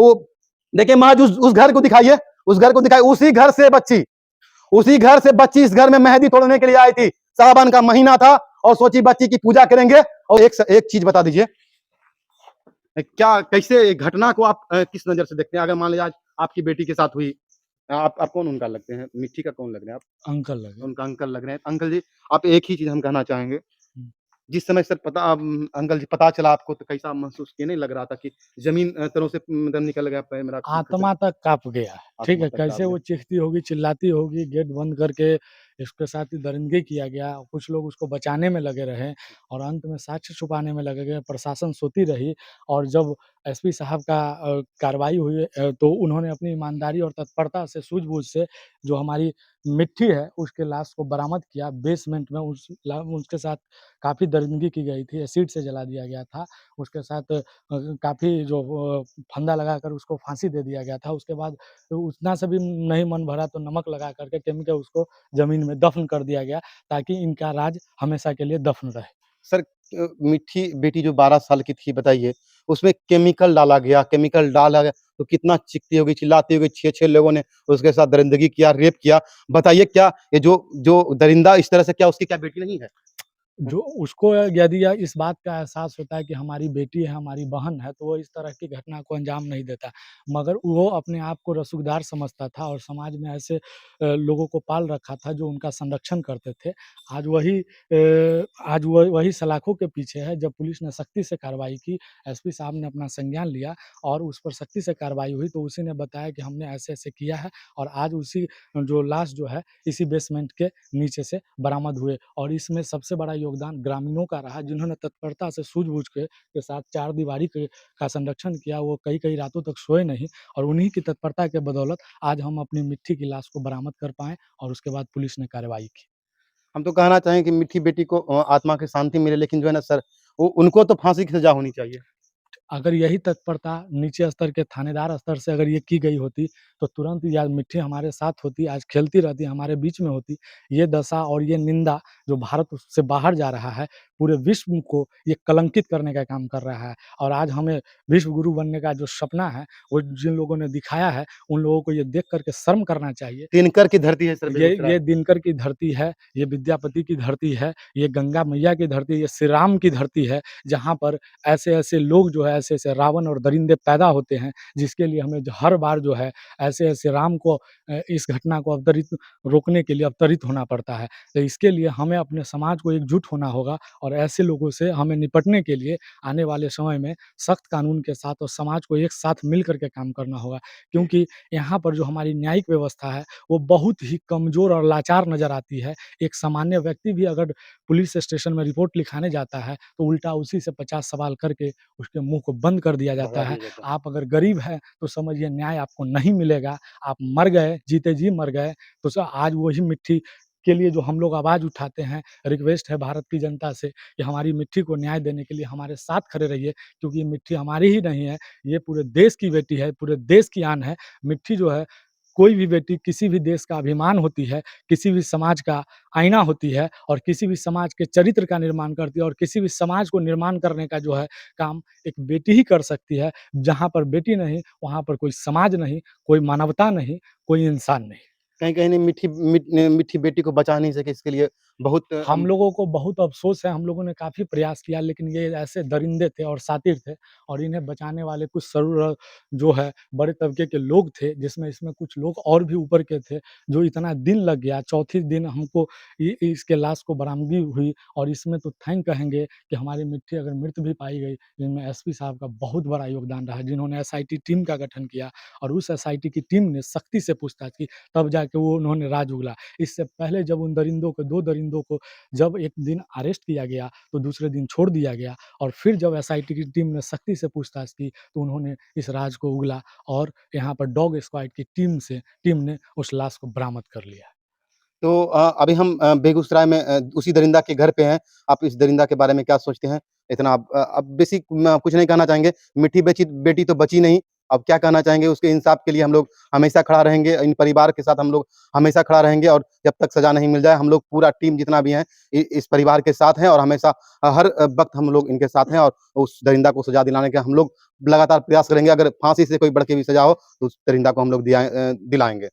वो देखिए महज उस घर को दिखाइए, उस घर को दिखाइए, उसी घर से बच्ची इस घर में मेहंदी तोड़ने के लिए आई थी। सावन का महीना था और सोची बच्ची की पूजा करेंगे। और एक चीज बता दीजिए, क्या कैसे घटना को आप किस नजर से देखते हैं? अगर मान लीजिए आज आपकी बेटी के साथ हुई, आप कौन उनका लगते हैं? मिट्टी का कौन लग रहे हैं आप? अंकल लगे। उनका अंकल लग रहे हैं। अंकल जी, आप एक ही चीज हम कहना चाहेंगे, जिस समय सर अंकल जी पता चला आपको तो कैसा महसूस किए? नहीं लग रहा था कि जमीन तलों से मतलब निकल गया मेरा खच्चर? आत्मा तक काँप गया, ठीक आत्मा है? तक काँप कैसे गया। वो चीखती होगी, चिल्लाती होगी, गेट बंद करके इसके साथ ही दरिंदगी किया गया। कुछ लोग उसको बचाने में लगे रहे और अंत में साक्ष्य छुपाने में लगे गए। प्रशासन सोती रही और जब एसपी साहब का कार्रवाई हुई तो उन्होंने अपनी ईमानदारी और तत्परता से, सूझबूझ से जो हमारी मिट्टी है, उसके लाश को बरामद किया। बेसमेंट में उसके साथ काफ़ी दरिंदगी की गई थी, एसिड से जला दिया गया था। उसके साथ काफ़ी जो फंदा लगाकर उसको फांसी दे दिया गया था। उसके बाद तो उतना से भी नहीं मन भरा तो नमक लगा कर के केमिकल उसको ज़मीन में दफ़न कर दिया गया ताकि इनका राज हमेशा के लिए दफ़न रहे। सर मिट्टी बेटी जो 12 साल की थी बताइए, उसमें केमिकल डाला गया, केमिकल डाला गया तो कितना चीखती होगी, चिल्लाती होगी, 6-6 लोगों ने उसके साथ दरिंदगी किया, रेप किया। बताइए क्या ये जो जो दरिंदा इस तरह से, क्या उसकी क्या बेटी नहीं है? जो उसको यदि इस बात का एहसास होता है कि हमारी बेटी है, हमारी बहन है, तो वो इस तरह की घटना को अंजाम नहीं देता। मगर वो अपने आप को रसूखदार समझता था और समाज में ऐसे लोगों को पाल रखा था जो उनका संरक्षण करते थे। आज वही सलाखों के पीछे है। जब पुलिस ने सख्ती से कार्रवाई की, एसपी साहब ने अपना संज्ञान लिया और उस पर सख्ती से कार्रवाई हुई, तो उसी ने बताया कि हमने ऐसे-ऐसे किया है और आज उसी जो लाश जो है, इसी बेसमेंट के नीचे से बरामद हुए और इसमें सबसे बड़ा योगदान ग्रामीणों का रहा, जिन्होंने तत्परता से सूझबूझ के साथ चारदीवारी का संरक्षण किया। वो कई-कई रातों तक सोए नहीं और उन्हीं की तत्परता के बदौलत आज हम अपनी मिट्टी की लाश को बरामद कर पाए और उसके बाद पुलिस ने कार्रवाई की। हम तो कहना चाहें कि मिट्टी बेटी को आत्मा की शांति मिले, लेकिन जो है ना सर, वो उनको तो फांसी की सज़ा होनी चाहिए। अगर यही तत्परता नीचे स्तर के थानेदार स्तर से अगर ये की गई होती, तो तुरंत ही आज मिट्टी हमारे साथ होती, आज खेलती रहती, हमारे बीच में होती। ये दशा और ये निंदा जो भारत से बाहर जा रहा है, पूरे विश्व को ये कलंकित करने का काम कर रहा है और आज हमें विश्व गुरु बनने का जो सपना है, वो जिन लोगों ने दिखाया है, उन लोगों को ये देख कर के शर्म करना चाहिए। दिनकर की धरती है सर ये बेगूसराय। दिनकर की धरती है, ये विद्यापति की धरती है, ये गंगा मैया की धरती है, ये श्री राम की धरती है, जहाँ पर ऐसे-ऐसे लोग जो है, ऐसे-ऐसे रावण और दरिंदे पैदा होते हैं, जिसके लिए हमें जो हर बार जो है, ऐसे-ऐसे राम को इस घटना को रोकने के लिए अवतरित होना पड़ता है। तो इसके लिए हमें अपने समाज को एकजुट होना होगा और ऐसे लोगों से हमें निपटने के लिए आने वाले समय में सख्त कानून के साथ और समाज को एक साथ मिल कर के काम करना होगा। क्योंकि यहाँ पर जो हमारी न्यायिक व्यवस्था है, वो बहुत ही कमज़ोर और लाचार नज़र आती है। एक सामान्य व्यक्ति भी अगर पुलिस स्टेशन में रिपोर्ट लिखाने जाता है, तो उल्टा उसी से 50 सवाल करके उसके मुँह को बंद कर दिया जाता भगा है। दिया जाता है। आप अगर गरीब हैं, तो समझिए न्याय आपको नहीं मिलेगा। आप मर गए, जीते जी मर गए, तो आज वही मिट्टी के लिए जो हम लोग आवाज़ उठाते हैं, रिक्वेस्ट है भारत की जनता से कि हमारी मिट्टी को न्याय देने के लिए हमारे साथ खड़े रहिए, क्योंकि ये मिट्टी हमारी ही नहीं है, ये पूरे देश की बेटी है, पूरे देश की आन है। मिट्टी जो है, कोई भी बेटी किसी भी देश का अभिमान होती है, किसी भी समाज का आईना होती है और किसी भी समाज के चरित्र का निर्माण करती है और किसी भी समाज को निर्माण करने का जो है काम एक बेटी ही कर सकती है। जहाँ पर बेटी नहीं, वहाँ पर कोई समाज नहीं, कोई मानवता नहीं, कोई इंसान नहीं। कहीं-कहीं ने मिट्टी बेटी को बचा नहीं सके, इसके लिए बहुत हम लोगों को बहुत अफ़सोस है, हम लोगों ने काफ़ी प्रयास किया लेकिन ये ऐसे दरिंदे थे और शातिर थे और इन्हें बचाने वाले कुछ जो है बड़े तबके के लोग थे, जिसमें इसमें कुछ लोग और भी ऊपर के थे, जो इतना दिन लग गया, चौथे दिन हमको इ इसके लाश को बरामदगी हुई और इसमें तो थैंक कहेंगे कि हमारी मिट्टी अगर मृत भी पाई गई, इनमें एसपी साहब का बहुत बड़ा योगदान रहा, जिन्होंने एसआईटी टीम का गठन किया और उस एसआईटी की टीम ने सख्ती से पूछताछ की, तब जाके वो उन्होंने राज उगला। इससे पहले जब उन दरिंदों को 2 दरिंदों को जब एक दिन अरेस्ट किया गया, तो दूसरे दिन छोड़ दिया गया और फिर जब एसआईटी की टीम ने सख्ती से पूछताछ की, तो उन्होंने इस राज को उगला और यहाँ पर डॉग स्क्वाड की टीम ने उस लाश को बरामद कर लिया। तो अभी हम बेगूसराय में उसी दरिंदा के घर पे हैं। आप इस दरिंदा के बारे में क्या सोचते हैं? इतना आप बेसिक कुछ नहीं कहना चाहेंगे? मिट्टी बेटी तो बची नहीं, अब क्या कहना चाहेंगे? उसके इंसाफ के लिए हम लोग हमेशा खड़ा रहेंगे, इन परिवार के साथ हम लोग हमेशा खड़ा रहेंगे और जब तक सज़ा नहीं मिल जाए, हम लोग पूरा टीम जितना भी है इस परिवार के साथ हैं और हमेशा हर वक़्त हम लोग इनके साथ हैं और उस दरिंदा को सज़ा दिलाने का हम लोग लगातार प्रयास करेंगे। अगर फांसी से कोई बढ़ के भी सज़ा हो, तो उस दरिंदा को हम लोग दिलाएँगे।